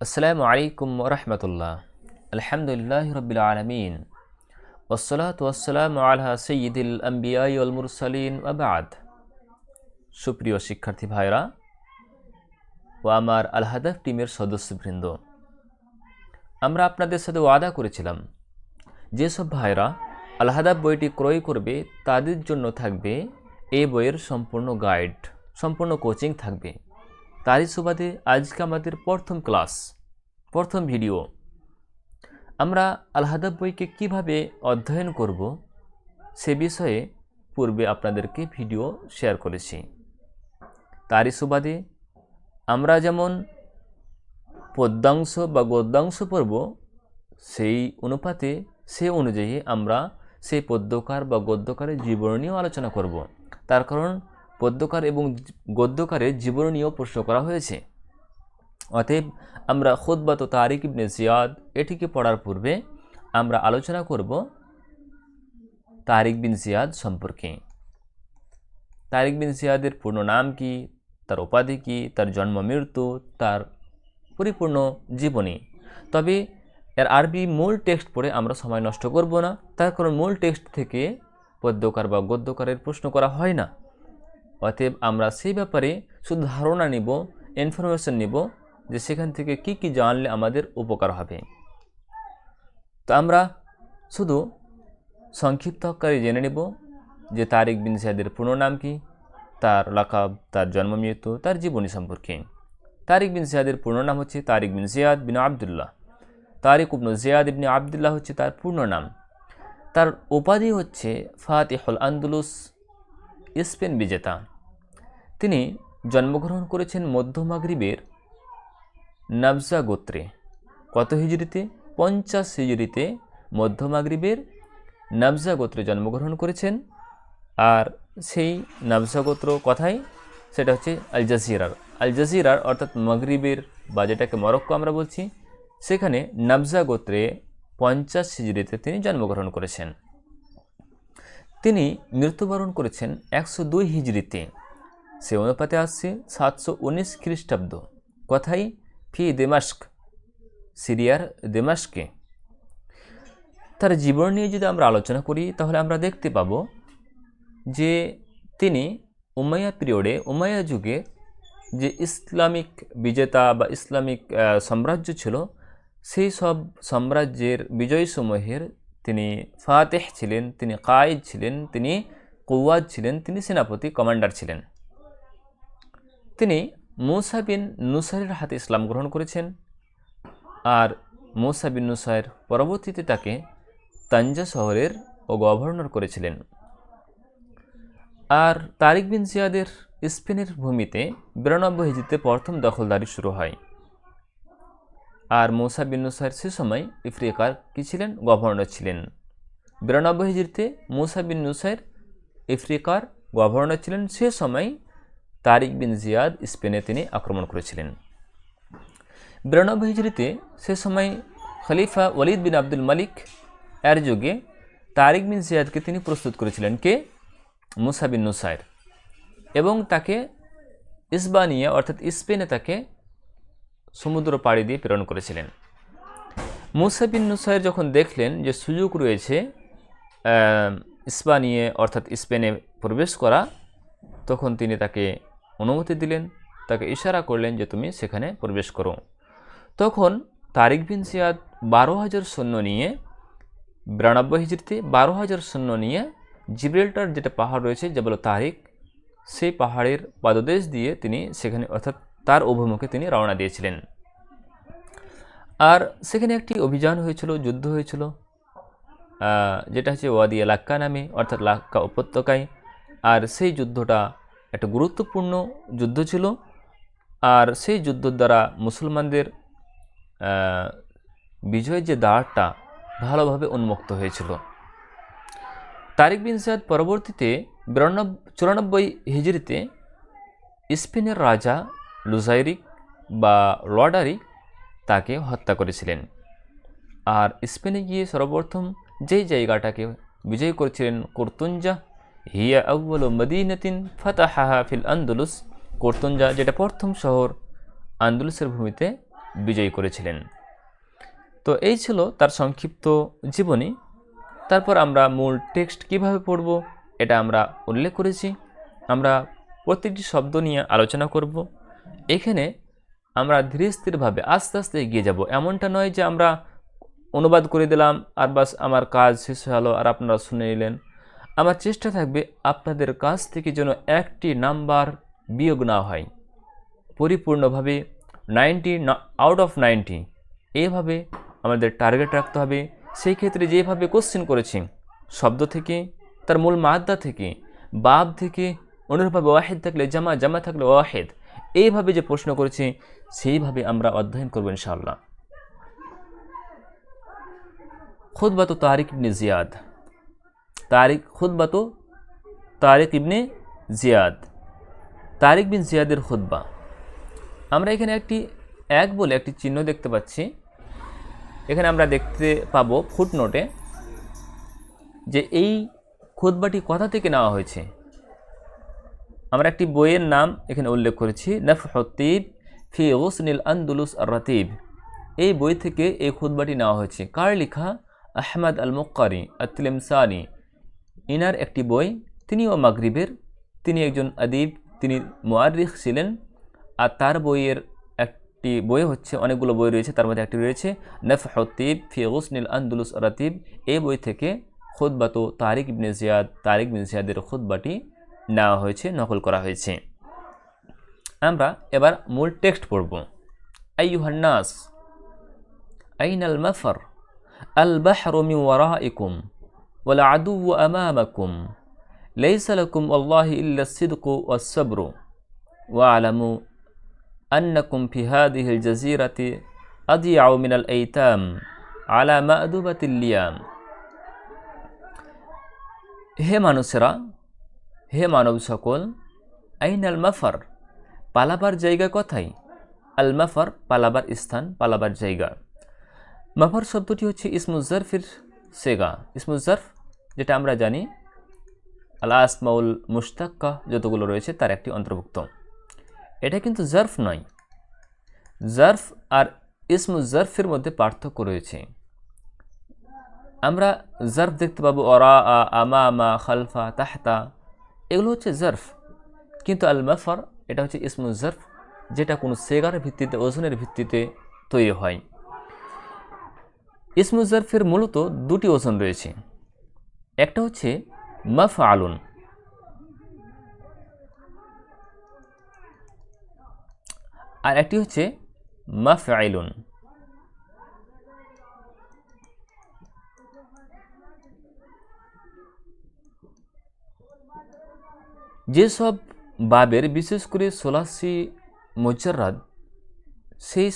আসসালামু আলাইকুম ওয়া রাহমাতুল্লাহ। আলহামদুলিল্লাহি রাব্বিল আলামিন। ওয়াসসালাতু ওয়াসসালামু আলা সাইয়্যিদিল আম্বিয়াই ওয়াল মুরসালিন ওয়া বা'দ। সুপ্রিয় শিক্ষার্থী ভাইরা ও আমার আল হাদাফ টিমের সদস্যবৃন্দ, আমরা আপনাদের সাথে ওয়াদা করেছিলাম যেসব ভাইরা আল হাদাফ বইটি ক্রয় করবে তাদের জন্য থাকবে এই বইয়ের সম্পূর্ণ গাইড, সম্পূর্ণ কোচিং থাকবে। তারই সুবাদে আজকে আমাদের প্রথম ক্লাস, প্রথম ভিডিও। আমরা আল হাদাফ বইকে কিভাবে অধ্যয়ন করব সে বিষয়ে পূর্বে আপনাদেরকে ভিডিও শেয়ার করেছি। তারই সুবাদে আমরা যেমন পদ্যাংশ বা গদ্যাংশ পড়ব, সেই অনুপাতে সে অনুযায়ী আমরা সেই পদ্যকার বা গদ্যকারের জীবনীও আলোচনা করব। তার কারণ পদ্যকার এবং গদ্যকারের জীবনীও প্রশ্ন করা হয়েছে। অতএব আমরা খুতবাত তারিক ইবনে জিয়াদ এটিকে পড়ার পূর্বে আমরা আলোচনা করব তারিক বিন জিয়াদ সম্পর্কে। তারিক বিন জিয়াদের পূর্ণ নাম কি, তার উপাধি কি, তার জন্ম মৃত্যু, তার পরিপূর্ণ জীবনী। তবে এর আরবি মূল টেক্সট পড়ে আমরা সময় নষ্ট করব না, তার কারণ মূল টেক্সট থেকে পদ্যকার বা গদ্যকারের প্রশ্ন করা হয় না। অতএব আমরা সেই ব্যাপারে শুধু ধারণা নিব, ইনফরমেশন নিব যে সেখান থেকে কি কি জানলে আমাদের উপকার হবে। তো আমরা শুধু সংক্ষিপ্ত আকারে জেনে নেব যে তারিক বিন জিয়াদের পূর্ণ নাম কি, তার লাকাব, তার জন্ম মৃত্যু, তার জীবনী সম্পর্কে। তারিক বিন জিয়াদের পূর্ণ নাম হচ্ছে তারিক বিন জিয়াদ বিন আবদুল্লাহ। তারিক ইবনে জিয়াদ ইবনে আবদুল্লাহ হচ্ছে তার পূর্ণ নাম। তার উপাধি হচ্ছে ফাতিহুল আন্দলুস, স্পেন বিজেতা। তিনি জন্মগ্রহণ করেছেন মধ্য মাগরিবের নাবজা গোত্রে। কত হিজরিতে? 50 হিজরিতে মধ্য মাগরিবের নাবজা গোত্রে জন্মগ্রহণ করেছেন। আর সেই নাবজা গোত্র কথাই, সেটা হচ্ছে আল জাজিরার। আল জাজিরার অর্থাৎ মাগরিবের বা যেটাকে মরক্কো আমরা বলছি, সেখানে নাবজা গোত্রে 50 হিজরিতে তিনি জন্মগ্রহণ করেছেন। তিনি মৃত্যুবরণ করেছেন 102 হিজরিতে। সে অনুপাতে আসছে 719 খ্রিস্টাব্দ। কথাই ফি দেমাস্ক, সিরিয়ার দেমাস্কে। তার জীবন নিয়ে যদি আমরা আলোচনা করি তাহলে আমরা দেখতে পাব যে তিনি উমাইয়া পিরিয়ডে, উমাইয়া যুগে যে ইসলামিক বিজেতা বা ইসলামিক সাম্রাজ্য ছিল, সেই সব সাম্রাজ্যের বিজয়সমূহের তিনি ফাতেহ ছিলেন, তিনি কায়েদ ছিলেন, তিনি কওয়াদ ছিলেন, তিনি সেনাপতি, কমান্ডার ছিলেন। তিনি মুসা বিন নুসাইরের হাতে ইসলাম গ্রহণ করেছেন। আর মুসা বিন নুসাইর পরবর্তীতে তাকে তানজা শহরের গভর্নর করেছিলেন। আর তারিক বিন জিয়াদের স্পেনের ভূমিতে 92 হিজরিতে প্রথম দখলদারি শুরু হয়। আর মুসা বিন নুসাইর সে সময় আফ্রিকার কি ছিলেন? গভর্নর ছিলেন। 92 হিজরিতে মুসা বিন নুসাইর আফ্রিকার গভর্নর ছিলেন। সে সময় তারিক বিন জিয়াদ স্পেনে তিনি আক্রমণ করেছিলেন। 92 হিজরিতে সে সময় খলিফা ওয়ালিদ বিন আব্দুল মালিক এর যুগে তারিক বিন জিয়াদকে তিনি প্রস্তুত করেছিলেন। কে? মুসা বিন নুসাইর। এবং তাকে ইসবানিয়া অর্থাৎ স্পেনে তাকে সমুদ্র পাড়ি দিয়ে প্রেরণ করেছিলেন। মুসা বিন নুসাইর যখন দেখলেন যে সুযোগ রয়েছে ইসবানিয়ে অর্থাৎ স্পেনে প্রবেশ করা, তখন তিনি তাকে অনুমতি দিলেন, তাকে ইশারা করলেন যে তুমি সেখানে প্রবেশ করো। তখন তারিক বিন জিয়াদ 12,000 সৈন্য নিয়ে, 92 হিজরিতে 12,000 সৈন্য নিয়ে জিব্রাল্টার যেটা পাহাড় রয়েছে জবল তারিক, সেই পাহাড়ের পাদদেশ দিয়ে তিনি সেখানে অর্থাৎ তার অভিমুখে তিনি রওনা দিয়েছিলেন। আর সেখানে একটি অভিযান হয়েছিল, যুদ্ধ হয়েছিল, যেটা হচ্ছে ওয়াদি লাক্কা নামে, অর্থাৎ লাক্কা উপত্যকায়। আর সেই যুদ্ধটা একটা গুরুত্বপূর্ণ যুদ্ধ ছিল। আর সেই যুদ্ধের দ্বারা মুসলমানদের বিজয়ের যে দ্বারটা ভালোভাবে উন্মুক্ত হয়েছিল। তারিক বিন জিয়াদ পরবর্তীতে 94 হিজরিতে স্পেনের রাজা লুজাইরিক বা লডারিক তাকে হত্যা করেছিলেন। আর স্পেনে গিয়ে সর্বপ্রথম যেই জায়গাটাকে বিজয় করেছিলেন, কুরতুঞ্জা, হিয়া আউয়ালু মদিনাতিন ফাতাহাহা ফিল আন্দলুস। কুরতুঞ্জা যেটা প্রথম শহর আন্দলুসের ভূমিতে বিজয়ী করেছিলেন। তো এই ছিল তার সংক্ষিপ্ত জীবনী। তারপর আমরা মূল টেক্সট কিভাবে পড়ব এটা আমরা উল্লেখ করেছি। আমরা প্রতিটি শব্দ নিয়ে আলোচনা করব। এখানে আমরা ধীরে স্থিরভাবে আস্তে আস্তে এগিয়ে যাব। এমনটা নয় যে আমরা অনুবাদ করে দিলাম আর বাস আমার কাজ শেষ হলো আর আপনারা শুনে নিলেন। আমার চেষ্টা থাকবে আপনাদের কাছ থেকে যেন একটি নাম্বার বিয়োগ না হয়, পরিপূর্ণভাবে 90 আউট অফ 90 এইভাবে আমাদের টার্গেট রাখতে হবে। সেই ক্ষেত্রে যেভাবে কোশ্চেন করেছি, শব্দ থেকে, তার মূল মাদ্দা থেকে, বাব থেকে, অনুরূপভাবে ওয়াহেদ থাকলে জামা, জামা থাকলে ওয়াহেদ, এইভাবে যে প্রশ্ন করেছি সেইভাবে আমরা অধ্যয়ন করব ইনশাআল্লাহ। খুতবাতু তারিক ইবনে জিয়াদ, খুতবাতু তারিক ইবনে জিয়াদ, তারিক বিন জিয়াদের খুতবা। আমরা এখানে এক বলে একটি চিহ্ন দেখতে পাচ্ছি। এখানে আমরা দেখতে পাবো ফুটনোটে যে এই খুতবাটি কোথা থেকে নেওয়া হয়েছে। আমরা একটি বইয়ের নাম এখানে উল্লেখ করেছি, নাফহুত তিব ফি গুসনিল আন্দুলুস আর রাতিব। এই বই থেকে এই খুতবাটি নেওয়া হয়েছে। কার লেখা? আহমদ আল মুক্কারি আত-তিলমিসানি, ইনার একটি বই। তিনিও মাগরিবের, তিনি একজন আদিব, তিনি মুআররিখ ছিলেন। আর তার বইয়ের একটি বই হচ্ছে, অনেকগুলো বই রয়েছে, তার মধ্যে একটি রয়েছে নাফহুত তিব ফি গুসনিল আন্দুলুস আর রাতিব। এই বই থেকে খুতবাতু তারিক ইবনে জিয়াদ, তারিক বিন জিয়াদের খুতবাটি নেওয়া হয়েছে, নকল করা হয়েছে। আমরা এবার মূল টেক্সট পড়ব। আইয়ুহান নাস আইনাল মাফার আল বাহরু মিন ওয়ারাইকুম ওয়াল আদুওয়ু আমামাকুম লাইসা লাকুম আল্লাহি ইল্লা আস-সিদকু ওয়াস-সাবরু ওয়া'লামু আন্নাকুম ফি হাযিহিল জাযীরাতি আদিয়াউ মিনাল আইতাম আলা মা'দুবাতিল লিয়াম। হে মানুষেরা, হে মানব সকল, আইনাল মাফার, পালাবার জায়গা কোথায়? আল মাফার, পালাবার স্থান, পালাবার জায়গা। মাফার শব্দটি হচ্ছে ইসমুজ জারফের সেগা। ইসমুজ জারফ যেটা আমরা জানি আল আসমাউল মুশতাক্কা যতগুলো রয়েছে তার একটি অন্তর্ভুক্ত। এটা কিন্তু জারফ নয়। জারফ আর ইসমুজ জারফের মধ্যে পার্থক্য রয়েছে। আমরা জারফ দেখতে পাবো ওরা, আমামা, খালফা, তাহতা, এগুলো হচ্ছে জারফ। কিন্তু আল মাফার এটা হচ্ছে ইসমুজ জারফ, যেটা কোনো সেগার ভিত্তিতে, ওজনের ভিত্তিতে তৈরি হয়। ইসমুজ জারফের মূলত দুটি ওজন রয়েছে। একটা হচ্ছে মাফআলুন, আর একটি হচ্ছে মাফআইলুন। যেসব বাবের, বিশেষ করে সোলাসি মুজাররাদ, সেই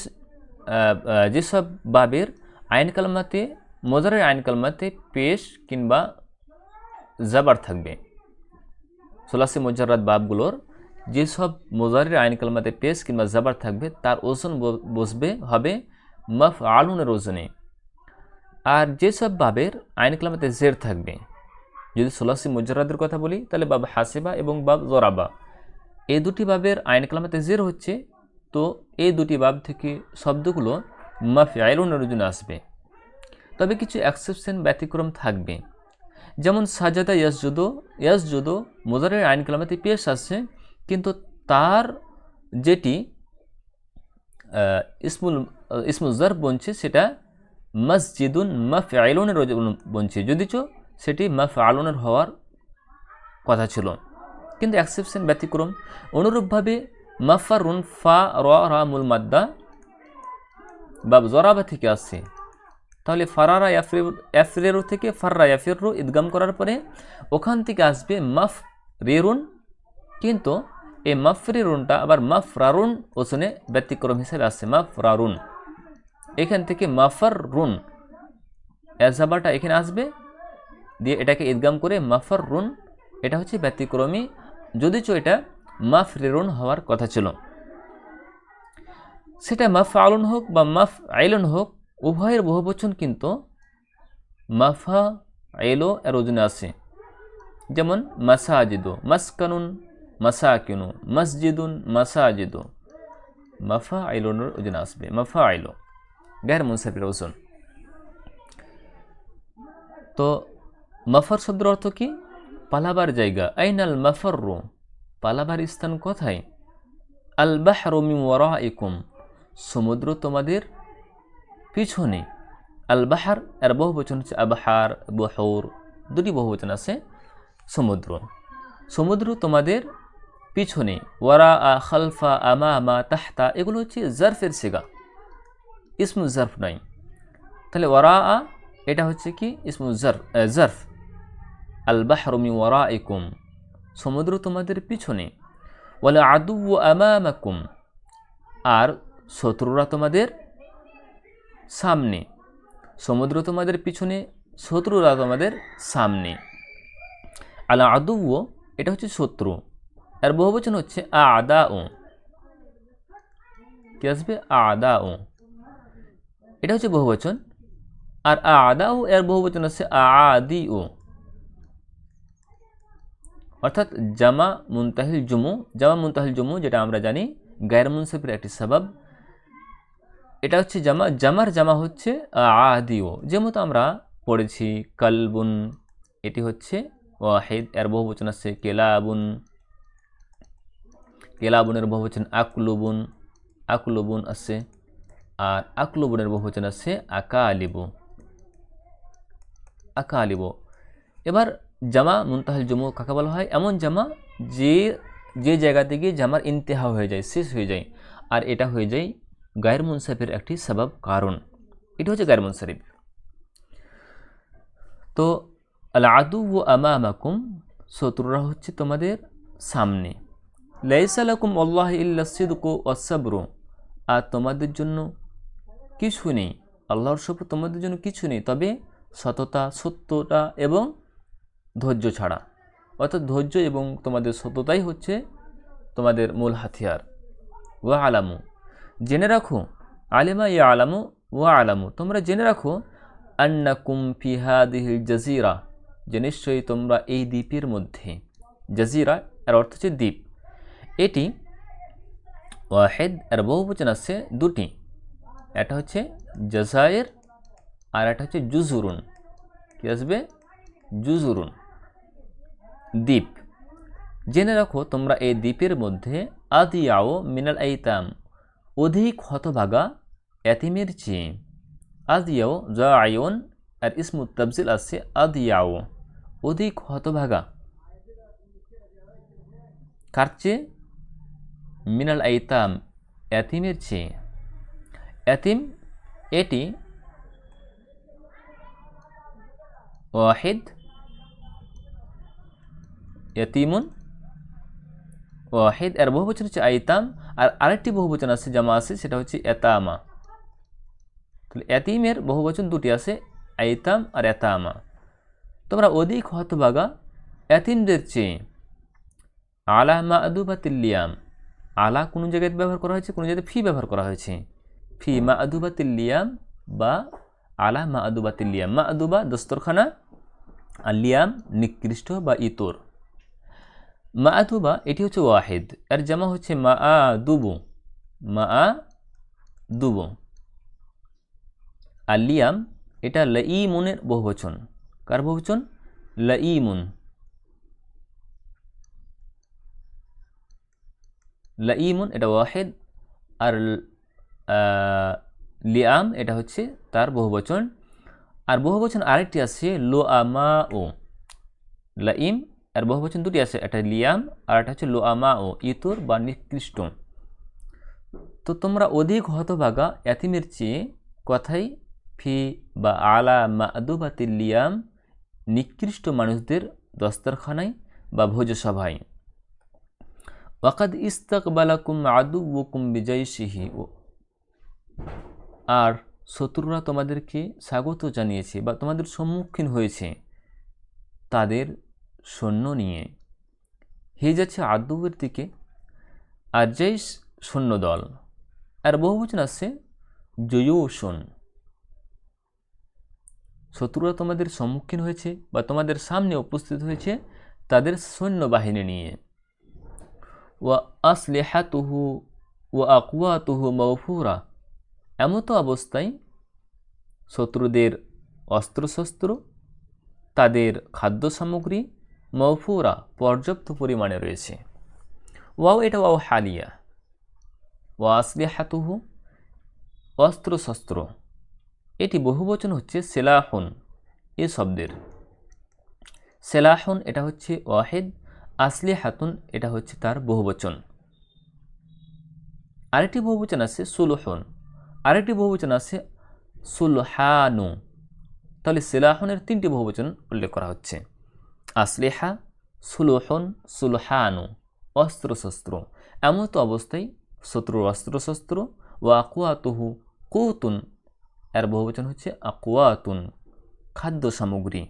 যেসব বাবের আইন কালমাতে, মোজারের আইন কালমাতে পেশ কিংবা জাবার থাকবে, সোলাসি মুজাররাদ বাবগুলোর যেসব মোজারের আইন কালমাতে পেশ কিংবা জাবার থাকবে তার ওজন হবে মাফআলুনের ওজনে। আর যেসব বাবের আইন কালমাতে জের থাকবে, যদি সোলাসি মুজাররাদের কথা বলি তাহলে বাব হাসিবা এবং বাব জরাবা, এই দুটি বাবের আইন কালামাতে জের হচ্ছে, তো এই দুটি বাব থেকে শব্দগুলো মাফআইলুনের ওজনে আসবে। তবে কিছু এক্সেপশন, ব্যতিক্রম থাকবে। যেমন সাজাদা ইয়াসজুদু মুজারের আইন কালামাতে পেশ আসছে, কিন্তু তার যেটি ইসমুল জারফ বনছে সেটা মসজিদুন মাফআইলুনের ওজনে বনছে, যদিচ সেটি মাফআলুনের হওয়ার কথা ছিল, কিন্তু এক্সেপশন, ব্যতিক্রম। অনুরূপভাবে মাফারুন, ফা রা মূল মাদ্দা বাব জরাবা থেকে আসছে, তাহলে ফারারা ইয়াফরিরু থেকে ফাররা ইয়াফিরু ইদগাম করার পরে ওখান থেকে আসবে মাফরিরুন, কিন্তু এই মাফরিরুনটা আবার মাফরারুন ওজনে ব্যতিক্রম হিসেবে আসছে, মাফরারুন। এখান থেকে মাফাররুন এজাবাটা এখানে আসবে, দিয়ে এটাকে ইদগাম করে মাফাররুন, এটা হচ্ছে ব্যতিক্রমী, যদিচ এটা মাফরিরুন হওয়ার কথা ছিল। সেটা মাফআলুন হোক বা মাফআইলুন হোক, উভয়ের বহুবচন কিন্তু মাফআইলু এর ওজনে আছে। যেমন মাসাজিদু, মাসকানুন, মাসাকিনু, মসজিদুন, মাসাজিদু। মাফাইলুনের ওজন আসবে, মাফাইলু গায়ের মুনসারিফের ওজন। তো মাফার শব্দের অর্থ কি? পালাবার জায়গা। আইনাল মাফাররু, পালাবার স্থান কোথায়? আল বাহরু মিন ওয়ারাইকুম, সমুদ্র তোমাদের পিছনে। আল বাহার এর বহুবচন হচ্ছে আবহার, বহর, দুটি বহুবচন আছে। সমুদ্র, সমুদ্র তোমাদের পিছনে। ওয়ারা, খালফা, আমামা, তাহতা এগুলো হচ্ছে জারফের সিগা, ইসমু জারফ নয়। তাহলে ওয়ারা এটা হচ্ছে কি ইসমু জারফ। আল বাহরু মিন ওয়ারাইকুম, সমুদ্র তোমাদের পিছনে। ওয়ালা আদু আমামাকুম, আর শত্রুরা তোমাদের সামনে। সমুদ্র তোমাদের পিছনে, শত্রুরা তোমাদের সামনে। আলা আদু এটা হচ্ছে শত্রু, আর বহুবচন হচ্ছে আদাউ, কি আসবে? আদাউ, এটা হচ্ছে বহুবচন। আর আদাউ এর বহুবচন আছে আদিউ, অর্থাৎ জামা মুনতাহিল জুমু। জামা মুনতাহিল জুমু যেটা আমরা জানি গায়ের মুনসারিফের একটি সাবাব, এটা হচ্ছে জামা। জামার জামা হচ্ছে আদিউ, যেমন আমরা পড়েছি কালবুন, এটি হচ্ছে ওয়াহিদ, এর বহুবচন আছে কেলাবুন। কেলাবুনের বহুবচন আকলুবুন, আকলুবুন আছে। আর আকলুবুনের বহুবচন আছে আকালিবু, আকালিবু। এবার জামা মুনতাহিল জুমু কাকে বলা হয়? এমন জামা যে জায়গা থেকে জামার ইন্তেহা হয়ে যায়, শেষ হয়ে যায়, আর এটা হয়ে যায় গায়ের মুনসারিফের একটি সাবাব, কারণ এটা হচ্ছে গায়ের মুনসারিফ। তো আল আদু আমামাকুম, শত্রুরা হচ্ছে তোমাদের সামনে। লাইসা লাকুম আল্লাহি ইল্লা সিদকু ওয়াস সাবরু, আর তোমাদের জন্য কিছু নেই, আল্লাহর শপথ তোমাদের জন্য কিছু নেই তবে সততা, সত্যতা এবং ধৈর্য ছাড়া। অর্থাৎ ধৈর্য এবং তোমাদের সততাই হচ্ছে তোমাদের মূল হাতিয়ার। ওয়া আলামু, জেনে রাখো। আলিমা ইয়া আলামু ওয়া আলামু, তোমরা জেনে রাখো। আন্নাকুম ফি হাদিহিল জাজিরা, যে নিশ্চয়ই তোমরা এই দ্বীপের মধ্যে। জাজিরা এর অর্থ হচ্ছে দ্বীপ। এটি ওয়াহিদ এর বহুবচন আছে দুটি, এটা হচ্ছে জাজায়ের আর এটা হচ্ছে জুজুরুন। কি আসবে? জুজুরুন, দ্বীপ। জেনে রাখো তোমরা এই দ্বীপের মধ্যে আদিয়াও মিনাল আইতাম, অধিক হতভাগা এতিমের চেয়ে। আদিয়াও যা আয়ন আর ইসমু তাবজিল আছে আদিয়াও, অধিক হতভাগা কার চেয়ে? মিনাল আইতাম, এতিমের চেয়ে। এতিম এটি ওয়াহিদ, এতিমুন ওয়াহিদ এর বহুবচন হচ্ছে আইতাম, আর আরেকটি বহুবচন আছে জামা আছে, সেটা হচ্ছে এতামা। তাহলে এতিমের বহুবচন দুটি আছে, আইতাম আর এতামা। তোমরা অধিক হতভাগা এতিমদের চেয়ে। আলা মা'দুবাতিল্লিয়াম, আলা কোনো জায়গায় ব্যবহার করা হয়েছে, কোনো জায়গায় ফি ব্যবহার করা হয়েছে। ফি মা'দুবাতিল্লিয়াম বা আলা মা'দুবাতিল্লিয়াম। মা'দুবা দস্তরখানা, আর লিয়াম নিকৃষ্ট বা ইতর। মা'দুবা এটি হচ্ছে ওয়াহিদ, এর জামা হচ্ছে মা'দুবু, মা'দুবু। আর লিয়াম এটা লাইমুনের বহুবচন। কার বহুবচন? লাইমুন। লাইমুন এটা ওয়াহিদ, আর লিয়াম এটা হচ্ছে তার বহুবচন। আর বহুবচন আরেকটি আছে লোআমাও। লাইম এর বহুবচন দুটি আছে, একটা লিয়াম আর একটা হচ্ছে লোআমাও, ইতর বা নিকৃষ্ট। তো তোমরা অধিক হতভাগা এতিমের চেয়ে কথাই ফি বা আলা মা'দুবাতিল লিয়াম, নিকৃষ্ট মানুষদের দস্তরখানায় বা ভোজসভায়। ওয়াকাদ ইস্তাকবালাকুম আদুউকুম বিজাইশিহি, আর শত্রুরা তোমাদেরকে স্বাগত জানিয়েছে বা তোমাদের সম্মুখীন হয়েছে তাদের সৈন্য নিয়ে। হে যাচ্ছে আদুয়ের দিকে, আর জৈশ সৈন্যদল। আর বহুবচন আছে জয়ুশন। শত্রুরা তোমাদের সম্মুখীন হয়েছে বা তোমাদের সামনে উপস্থিত হয়েছে তাদের সৈন্যবাহিনী নিয়ে। ওয়া আসলিহাতুহু ওয়া আকওয়াতুহু মাওফুরা, এমতো অবস্থায় শত্রুদের অস্ত্রশস্ত্র, তাদের খাদ্য সামগ্রী মাওফুরা পর্যাপ্ত পরিমাণে রয়েছে। ওয়াও এটা ওয়াও হালিয়া। ওয়া আসলিহাতুহু অস্ত্রশস্ত্র, এটি বহুবচন হচ্ছে সেলাহুন এ শব্দের। সেলাহুন এটা হচ্ছে ওয়াহিদ, আসলিহাতুন এটা হচ্ছে তার বহুবচন। আরেকটি বহুবচন আছে সুলহুন, আরেকটি বহুবচন আছে সুলহানু। তাহলে সেলাহুনের তিনটি বহুবচন উল্লেখ করা হচ্ছে, আসলিহা, সুলহুন, সুলহানু, অস্ত্রশস্ত্র। এমতো অবস্থায় শত্রুর অস্ত্রশস্ত্র, ওয়া আকুয়াতুহু কুতুন, এর বহুবচন হচ্ছে আকুয়াতুন, খাদ্য সামগ্রী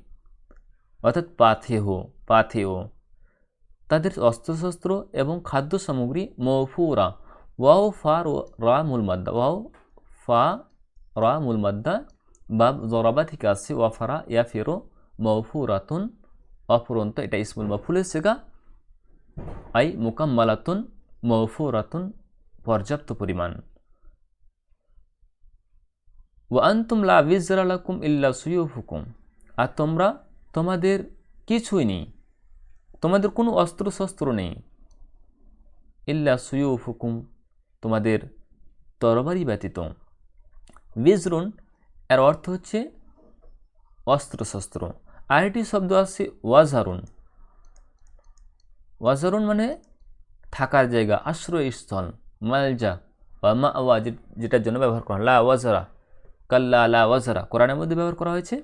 অর্থাৎ পাথেয়, তাদের অস্ত্রশস্ত্র এবং খাদ্য সামগ্রী মৌফুরা, ওয়াও ফা রা মূল মাদ্দা, ওয়াও ফা রা মূল মাদ্দা, বাব জরাবা থেকে আসছে ওয়াফারা ইয়াফিরো মৌফুরাতুন, অফুরন্ত এটা ইসমুল মাফুলের সিগা, আই মুকাম্মালাতুন মৌফুরাতুন পর্যাপ্ত পরিমাণ। ওয়া আনতুম লা বিজরা লাকুম ইল্লা সুয়ুফুকুম, আর তোমরা তোমাদের কিছুই নেই, তোমাদের কোনো অস্ত্রশস্ত্র নেই, ইল্লা সুয়ুফুকুম তোমাদের তরবারি ব্যতীত। বিজরুন এর অর্থ হচ্ছে অস্ত্রশস্ত্র। আরেকটি শব্দ আছে ওয়াজারুন, ওয়াজারুন মানে থাকার জায়গা, আশ্রয়স্থল, মালজা বা মাওয়া, যেটার জন্য ব্যবহার করা লা ওয়াজারা, কাল্লা লা ওয়াজারা কোরআনের মধ্যে ব্যবহার করা হয়েছে,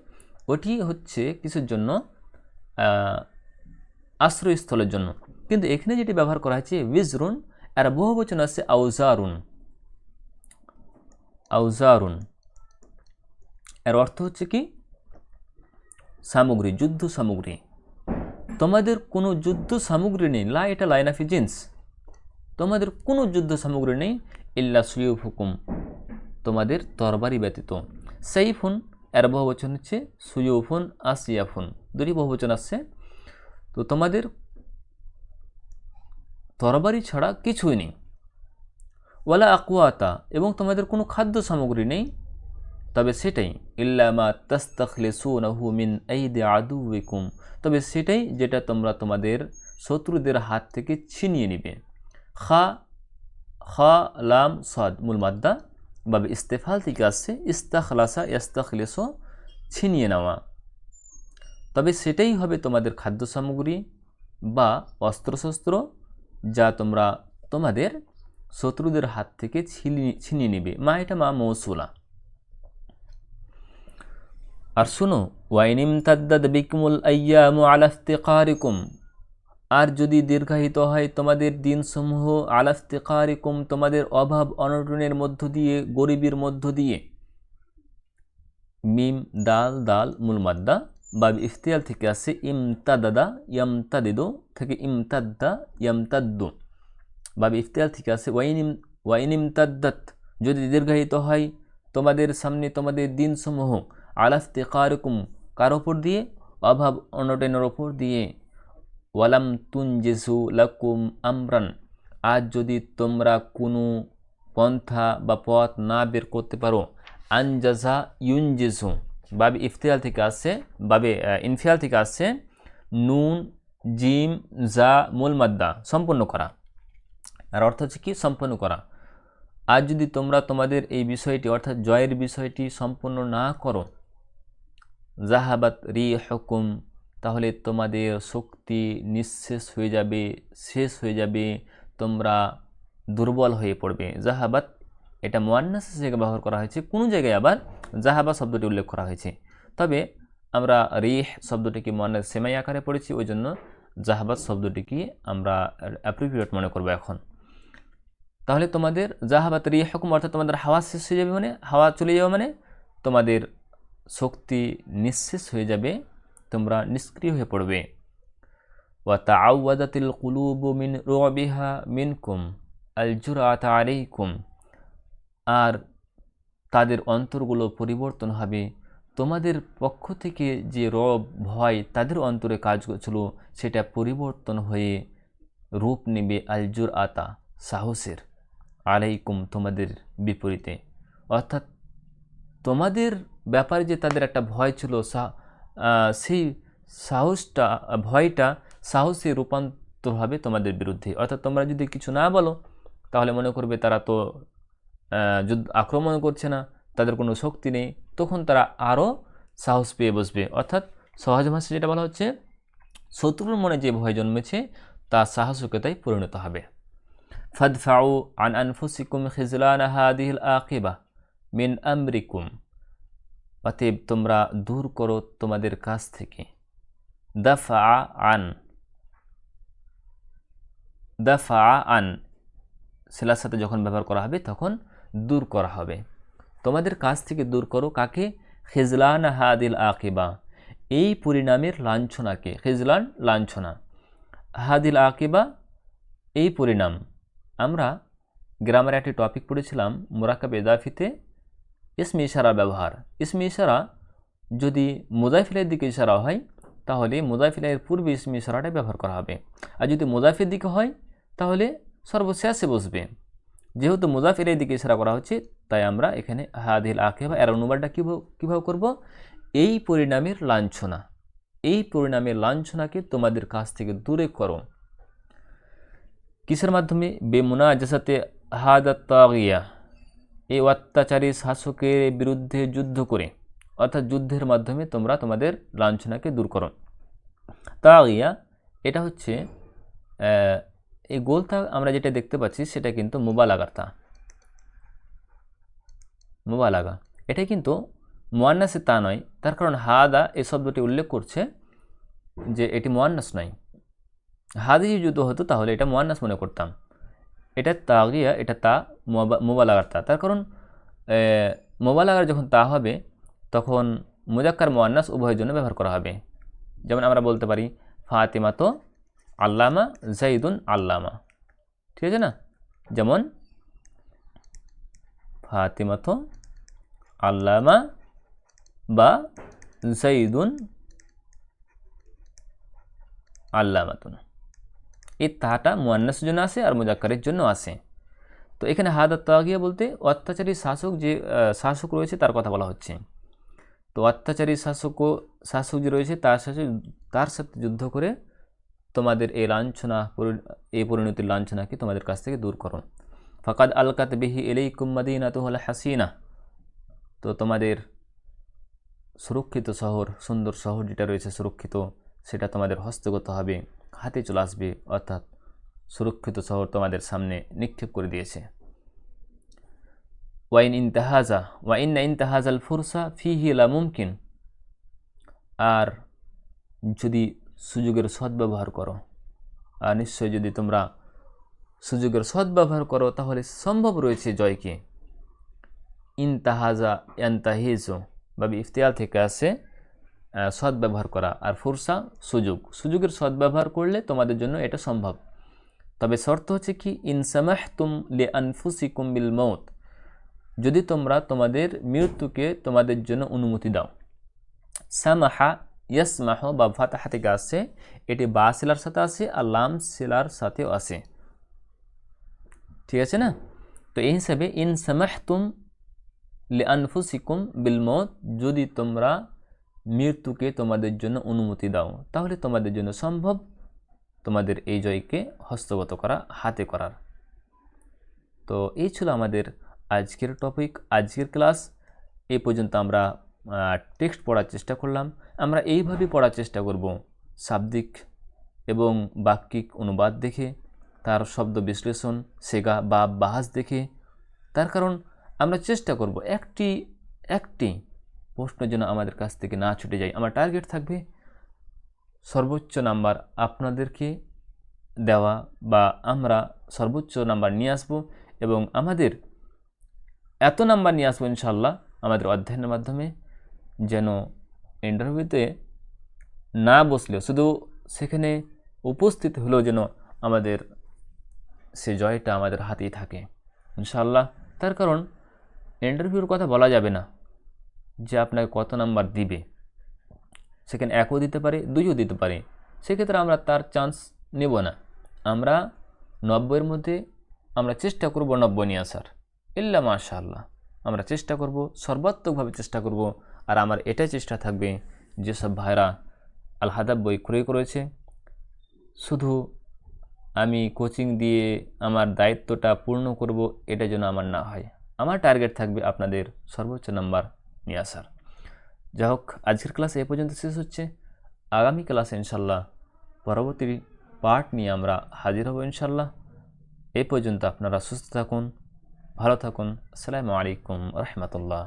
ওটি হচ্ছে কিছুর জন্য আশ্রয়স্থলের জন্য। কিন্তু এখানে যেটি ব্যবহার করা হয়েছে বিজরুন, আর বহুবচন আছে আউজারুন, আউজারুন এর অর্থ হচ্ছে কি সামগ্রী, যুদ্ধ সামগ্রী। তোমাদের কোনো যুদ্ধ সামগ্রী নেই, লা এটা লাইনাফি জিন্স, তোমাদের কোনো যুদ্ধ সামগ্রী নেই, ইল্লা সুয়ুফুকুম তোমাদের তরবারি ব্যতীত। সাইফুন এর বহুবচন হচ্ছে সুয়ুফুন আসিয়াফুন, দুটি বহুবচন আছে। তো তোমাদের তরবারি ছাড়া কিছুই নেই। ওয়ালা আকুয়াতা এবং তোমাদের কোনো খাদ্য সামগ্রী নেই, তবে সেটাই ইল্লা মা তাস্তাখলিসুনাহু মিন আইদি আদুউকুম, তবে সেটাই যেটা তোমরা তোমাদের শত্রুদের হাত থেকে ছিনিয়ে নিবে। খা লাম সাদ মূল মাদ্দা, বাবে ইস্তেফাল থেকে আসছে ইস্তাখলাসা ইস্তাখলিসু ছিনিয়ে নেওয়া, তবে সেটাই হবে তোমাদের খাদ্য সামগ্রী বা অস্ত্রশস্ত্র যা তোমরা তোমাদের শত্রুদের হাত থেকে ছিনিয়ে নিবে। মা এটা মা মৌসুলা। আর শোনো, ওয়াইনিম তাদ্দাদ বিকুমুল আইয়ামু আলা ইফতিকারিকুম, আর যদি দীর্ঘায়িত হয় তোমাদের দিনসমূহ, আলা ইফতিকারিকুম তোমাদের অভাব অনটনের মধ্য দিয়ে, গরিবের মধ্য দিয়ে। মিম দাল দাল মূল মাদ্দা, বাব ইফতিয়াল থেকে আসছে ইমতাদাদা ইয়ামতাদিদু থেকে ইমতাদ্দা ইয়ামতাদ্দু, বাব ইফতিয়াল থেকে আসছে ওয়াইনিম তাদ্দাত যদি দীর্ঘায়িত হয় তোমাদের সামনে তোমাদের দিনসমূহ, আলা ইফতিকারিকুম কার ওপর দিয়ে, অভাব অনটনের ওপর দিয়ে। ওয়ালাম তুনজিসু লাকুম আমরান, আজ যদি তোমরা কোনো পন্থা বা পথ না বের করতে পারো। আনজাজা ইউনজিসু বাবে ইফতিয়াল থেকে আসছে, বাবে ইনফিয়াল থেকে আসছে নুন জিম জা মূল মাদ্দা, সম্পন্ন করা। আর অর্থ হচ্ছে কি সম্পন্ন করা। আজ যদি তোমরা তোমাদের এই বিষয়টি অর্থাৎ জয়ের বিষয়টি সম্পন্ন না করো, জাহাবাত রি হুকুম তাহলে তোমাদের শক্তি নিঃশেষ হয়ে যাবে, শেষ হয়ে যাবে, তোমরা দুর্বল হয়ে পড়বে। জাহাবাত এটা মুয়ান্নাস হিসেবে ব্যবহার করা হয়েছে, কোনো জায়গায় আবার জাহাবা শব্দটি উল্লেখ করা হয়েছে, তবে আমরা রিহ শব্দটিকে মুয়ান্নাস সেমাই আকারে পড়েছি, ওই জন্য জাহাবাত শব্দটিকে আমরা অ্যাপ্রোপ্রিয়েট মনে করব এখন। তাহলে তোমাদের জাহাবাত রি হুকুম অর্থাৎ তোমাদের হাওয়া শেষ হয়ে যাবে, মানে হাওয়া চলে যাবে, মানে তোমাদের শক্তি নিঃশেষ হয়ে যাবে, তোমরা নিষ্ক্রিয় হয়ে পড়বে। ওয়া তাআওয়াদাতিল কুলুবু মিন রুবিহা মিনকুম আল জুরআতা আলাইকুম, আর তাদের অন্তরগুলো পরিবর্তন হবে তোমাদের পক্ষ থেকে, যে রব ভয় তাদের অন্তরে কাজ করছিল সেটা পরিবর্তন হয়ে রূপ নেবে আল জুরআতা সাহসের। আলাইকুম তোমাদের বিপরীতে, অর্থাৎ তোমাদের ব্যাপারে যে তাদের একটা ভয় ছিল, সেই সাহসটা ভয়টা সাহসে রূপান্তর হবে তোমাদের বিরুদ্ধে। অর্থাৎ তোমরা যদি কিছু না বলো তাহলে মনে করবে তারা তো যুদ্ধ আক্রমণ করছে না, তাদের কোনো শক্তি নেই, তখন তারা আরও সাহস পেয়ে বসবে। অর্থাৎ সহজ ভাষায় যেটা বলা হচ্ছে, শত্রুর মনে যে ভয় জন্মেছে তা সাহসিকতায় পরিণত হবে। ফাদফাউ আন আনফুসিকুম খিজলানা হাদিহিল আকিবা মিন আমরিকুম, অতএব তোমরা দূর করো তোমাদের কাছ থেকে। দাফা আন, দাফা আন সেলার সাথে যখন ব্যবহার করা হবে তখন দূর করা হবে। তোমাদের কাছ থেকে দূর করো কাকে? খিজলান হাদিল আকিবা, এই পরিণামের লাঞ্ছনাকে। খিজলান লাঞ্ছনা, হাদিল আকিবা এই পরিণাম। আমরা গ্রামারে একটি টপিক পড়েছিলাম মুরাক্কাব ইজাফিতে ইসমে ইশারার ব্যবহার। ইসমে ইশারা যদি মুজাফিলের দিকে ইশারা হয় তাহলে মুজাফিলের পূর্বে ইসমে ইশারাটা ব্যবহার করা হবে, আর যদি মুজাফির দিকে হয় তাহলে সর্বশেষে বসবে। যেহেতু মুজাফিরের দিকে ইশারা করা হচ্ছে তাই আমরা এখানে হাদিল আকিবা এর অনুবাদটা কীভাবে করব? এই পরিণামের লাঞ্ছনা, এই পরিণামের লাঞ্ছনাকে তোমাদের কাছ থেকে দূরে করো। কিসের মাধ্যমে? বেমুনাজাসাতে হাদাত তাগিয়া, এই অত্যাচারী শাসকের বিরুদ্ধে যুদ্ধ করে, অর্থাৎ যুদ্ধের মাধ্যমে তোমরা তোমাদের লাঞ্ছনাকে দূর করো। তাগিয়া এটা হচ্ছে এই গোলতা আমরা যেটা দেখতে পাচ্ছি সেটা কিন্তু মুবালাগার তা, মুবালাগা। এটা কিন্তু মুয়ান্নাসে তা নয়, তার কারণ হাদা এই শব্দটি উল্লেখ করছে যে এটি মুয়ান্নাস নয়। হাদি যদি হতো তাহলে এটা মুয়ান্নাস মনে করতাম, এটা তাগিয়া, এটা তা মুবালাগার তা। তার কারণ মুবালাগার যখন তা হবে তখন মুজাক্কার মুয়ান্নাস উভয়ের জন্য ব্যবহার করা হবে। যেমন আমরা বলতে পারি ফাতিমা তো আল্লামা জাইদুন আল্লামা, ঠিক আছে না? যেমন ফাতিমা তো আল্লামা বা জাইদুন আল্লামাতুন, এই তাটা মুয়ান্নাসের জন্য আসে আর মুজাক্কারের জন্য আসে। তো এখানে হাদাত তাগিয়া বলতে অত্যাচারী শাসক, যে শাসক রয়েছে তার কথা বলা হচ্ছে। তো অত্যাচারী শাসক যে রয়েছে তার সাথে যুদ্ধ করে তোমাদের এই লাঞ্ছনা, এই পরিণতির লাঞ্ছনাকে তোমাদের কাছ থেকে দূর করো। ফাকাদ আলকাত বিহি ইলাইকুম মাদিনাতুল হাসিনা, তো তোমাদের সুরক্ষিত শহর, সুন্দর শহর যেটা রয়েছে সুরক্ষিত, সেটা তোমাদের হস্তগত হবে, হাতে চলে আসবে, অর্থাৎ সুরক্ষিত শহর তোমাদের সামনে নিক্ষেপ করে দিয়েছে। ওয়াইন ইনতাহাজাল ফুরসা ফিহি লা মুমকিন, আর যদি সুযোগের সদ্ব্যবহার করো, আর নিশ্চয় যদি তোমরা সুযোগের সদ্ব্যবহার করো তাহলে সম্ভব রয়েছে জয়কে। ইনতাহাজা ইয়ান্তাহিজু বা ইফতিয়াল থেকে আসে সদ্ব্যবহার করা, আর ফুরসা সুযোগের সদ্ব্যবহার করলে তোমাদের জন্য এটা সম্ভব। তবে শর্ত হচ্ছে কি? ইনসামাহতুম লিআনফুসিকুম বিল মউত, যদি তোমরা তোমাদের মৃত্যুকে তোমাদের জন্য অনুমতি দাও। সামাহা ইয়াসমাহ বা ফাতাহা থেকে আসছে, এটি বা সিলার সাথে আসে আর লাম সিলার সাথেও আসে, ঠিক আছে না? তো এই হিসাবে ইনসামাহতুম লিআনফুসিকুম বিল মউত, যদি তোমরা মৃত্যুকে তোমাদের জন্য অনুমতি দাও তাহলে তোমাদের জন্য সম্ভব তোমাদের এই জয়কে হস্তগত করা, হাতে করার। তো এই ছিল আমাদের আজকের টপিক, আজকের ক্লাস। এই পর্যন্ত আমরা টেক্সট পড়ার চেষ্টা করলাম। আমরা এইভাবে পড়ার চেষ্টা করব, শাব্দিক এবং বাক্যিক অনুবাদ দেখে, তার শব্দ বিশ্লেষণ, সেগা বা বাহাস দেখে। তার কারণ আমরা চেষ্টা করব একটি প্রশ্ন যেন আমাদের কাছ থেকে না ছুটে যায়। আমার টার্গেট থাকবে সর্বোচ্চ নাম্বার আপনাদেরকে দেওয়া, বা আমরা সর্বোচ্চ নাম্বার নিয়ে আসব, এবং আমাদের এত নাম্বার নিয়ে আসবো ইনশাল্লাহ আমাদের অধ্যয়নের মাধ্যমে, যেন ইন্টারভিউতে না বসলেও শুধু সেখানে উপস্থিত হলেও যেন আমাদের সে জয়টা আমাদের হাতেই থাকে ইনশাল্লাহ। তার কারণ ইন্টারভিউর কথা বলা যাবে না যে আপনাকে কত নাম্বার দিবে, সেখানে 1ও দিতে পারে, 2ও দিতে পারে, সেক্ষেত্রে আমরা তার চান্স নেব না। আমরা 90-এর মধ্যে আমরা চেষ্টা করব 90 নিয়ে আসার, ইল্লা মাশাআল্লাহ। আমরা চেষ্টা করব, সর্বাত্মকভাবে চেষ্টা করব। আর আমার এটাই চেষ্টা থাকবে, যেসব ভাইরা আল হাদাব বই ক্রয় করেছে, শুধু আমি কোচিং দিয়ে আমার দায়িত্বটা পূর্ণ করব, এটা যেন আমার না হয়। আমার টার্গেট থাকবে আপনাদের সর্বোচ্চ নাম্বার নিয়ে আসার। যাই হোক, আজকের ক্লাস এ পর্যন্ত শেষ হচ্ছে। আগামী ক্লাসে ইনশাল্লাহ পরবর্তী পার্ট নিয়ে আমরা হাজির হব ইনশাল্লাহ। এই পর্যন্ত আপনারা সুস্থ থাকুন, ভালো থাকুন। আসসালামু আলাইকুম রহমতুল্লাহ।